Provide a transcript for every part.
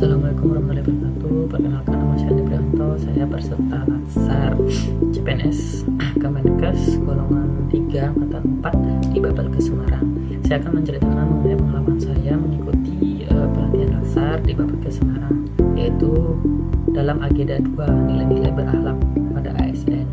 Assalamualaikum warahmatullahi wabarakatuh. Perkenalkan, nama saya Andi Prianto. Saya peserta Latsar CPNS Kemenkes golongan 3 angkatan 4 di Babelkes Semarang. Saya akan menceritakan mengenai pengalaman saya mengikuti pelatihan Latsar di Babelkes Semarang, yaitu dalam agenda 2 nilai-nilai berakhlak pada ASN.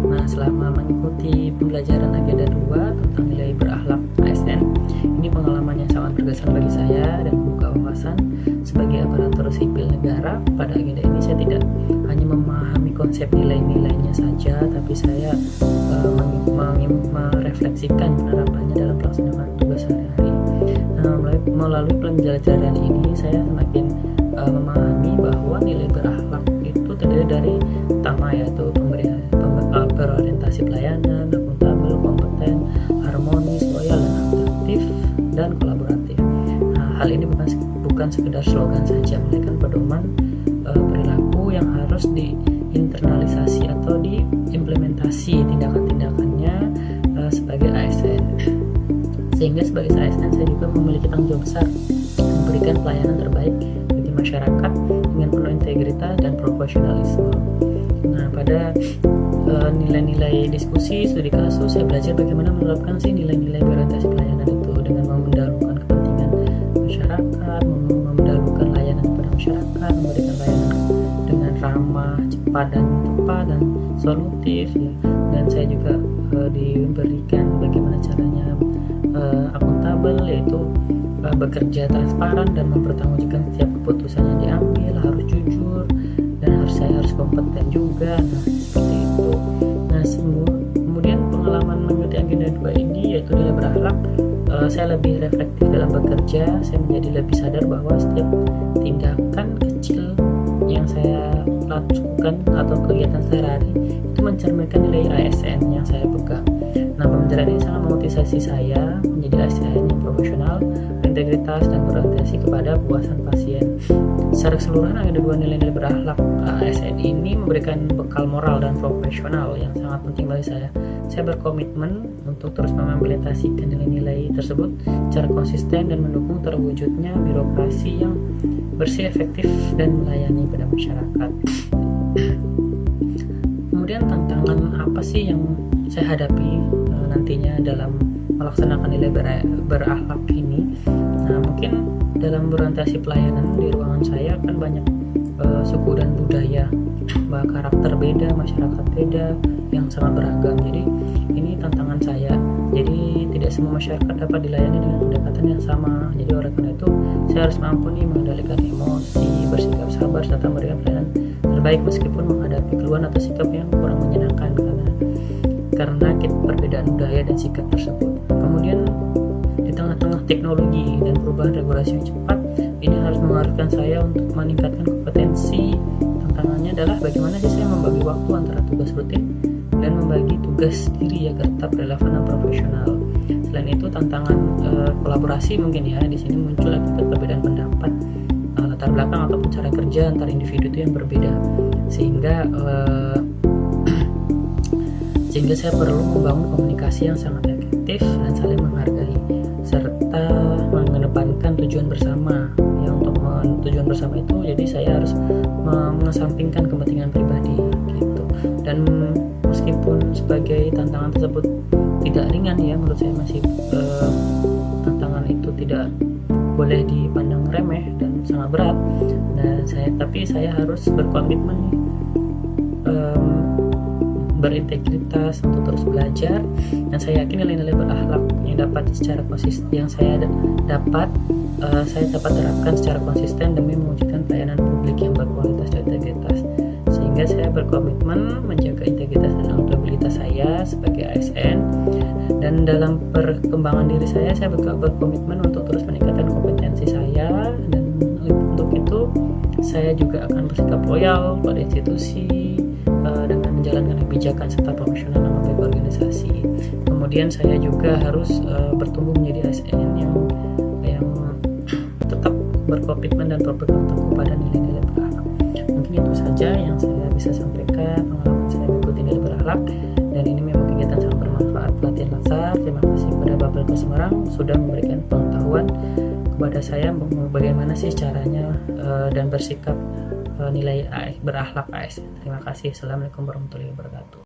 Nah, selama mengikuti pembelajaran agenda 2 tentang nilai berakhlak ASN, ini pengalaman yang sangat berkesan bagi saya dan membuka wawasan sebagai aparatur sipil negara. Pada agenda ini saya tidak hanya memahami konsep nilai-nilainya saja, tapi saya merefleksikan penerapannya dalam pelaksanaan tugas sehari-hari. Melalui pembelajaran ini saya semakin memahami bahwa nilai berakhlak itu terdiri dari pertama yaitu berorientasi pelayanan, akuntabel, kompeten, harmonis, loyal, dan adaptif, dan kolaboratif. Nah, hal ini bukan sekedar slogan saja, melainkan pedoman perilaku yang harus diinternalisasi atau diimplementasi tindakan-tindakannya sebagai ASN. Sehingga sebagai ASN saya juga memiliki tanggung jawab besar memberikan pelayanan terbaik bagi masyarakat dengan penuh integritas dan profesionalisme. Nah, pada nilai-nilai diskusi studi kasus, saya belajar bagaimana menerapkan nilai-nilai berorientasi pelayanan itu dengan mendahulukan kepentingan masyarakat, mendahulukan layanan kepada masyarakat, memberikan layanan dengan ramah, cepat dan tepat dan solutif ya. Dan saya juga diberikan bagaimana caranya akuntabel, yaitu bekerja transparan dan mempertanggungjawabkan setiap keputusan yang diambil, harus jujur dan saya harus kompeten juga. Nah, seperti itu. Nah, kemudian pengalaman mengikuti agenda 2 ini yaitu nilai berakhlak, saya lebih reflektif dalam bekerja. Saya menjadi lebih sadar bahwa setiap tindakan kecil yang saya lakukan atau kegiatan sehari-hari itu mencerminkan nilai ASN yang saya pegang. Nah, pembelajaran ini sangat memotivasi saya menjadi ASN yang profesional, integritas, dan berorientasi kepada puasan pasien. Secara keseluruhan, agenda 2 nilai-nilai berakhlak ASN ini memberikan bekal moral dan profesional yang sangat penting bagi saya. Saya berkomitmen untuk terus mengimplementasikan nilai-nilai tersebut secara konsisten dan mendukung terwujudnya birokrasi yang bersih, efektif, dan melayani pada masyarakat. Kemudian tantangan apa sih yang saya hadapi nantinya dalam melaksanakan nilai berakhlak ini? Nah, mungkin dalam berorientasi pelayanan di ruangan saya kan banyak suku dan budaya, karakter beda, masyarakat beda yang sangat beragam. Jadi ini tantangan saya. Jadi tidak semua masyarakat dapat dilayani dengan pendekatan yang sama. Jadi oleh karena itu saya harus mampu mengendalikan emosi, bersikap sabar, serta memberikan pelayanan terbaik meskipun menghadapi keluhan atau sikap yang kurang menyenangkan karena perbedaan budaya dan sikap tersebut. Kemudian di tengah-tengah teknologi dan perubahan regulasi yang cepat, ini harus mengarahkan saya untuk meningkatkan kompetensi. Tantangannya adalah bagaimana sih saya membagi waktu antara tugas rutin dan membagi tugas diri agar tetap relevan dan profesional. Selain itu, tantangan kolaborasi mungkin ya di sini muncul akibat perbedaan pendapat, latar belakang ataupun cara kerja antar individu itu yang berbeda, sehingga saya perlu membangun komunikasi yang sangat efektif dan saling menghargai, serta mengedepankan tujuan bersama. Untuk tujuan bersama itu, jadi saya harus mengesampingkan kepentingan pribadi gitu. Dan meskipun sebagai tantangan tersebut tidak ringan ya, menurut saya masih tantangan itu tidak boleh dipandang remeh dan sangat berat. Nah, tapi saya harus berkomitmen berintegritas untuk terus belajar, dan saya yakin nilai-nilai berakhlak yang dapat secara konsisten saya dapat terapkan secara konsisten demi mewujudkan pelayanan publik yang berkualitas dan integritas. Sehingga saya berkomitmen menjaga integritas dan akuntabilitas saya sebagai ASN, dan dalam perkembangan diri saya berkomitmen untuk terus meningkatkan kompetensi saya, dan untuk itu saya juga akan bersikap loyal pada institusi dengan menjalankan kebijakan serta profesional dalam berorganisasi. Kemudian saya juga harus bertumbuh menjadi ASN yang tetap berkomitmen dan berpegang teguh pada nilai-nilai berakhlak. Mungkin itu saja yang saya bisa sampaikan pengalaman saya mengikuti nilai berakhlak, dan ini memang kegiatan sangat bermanfaat pelatihan Latsar. Terima kasih kepada Babelkes Semarang sudah memberikan pengetahuan kepada saya bagaimana sih caranya dan bersikap nilai berakhlak AS. Terima kasih. Assalamualaikum warahmatullahi wabarakatuh.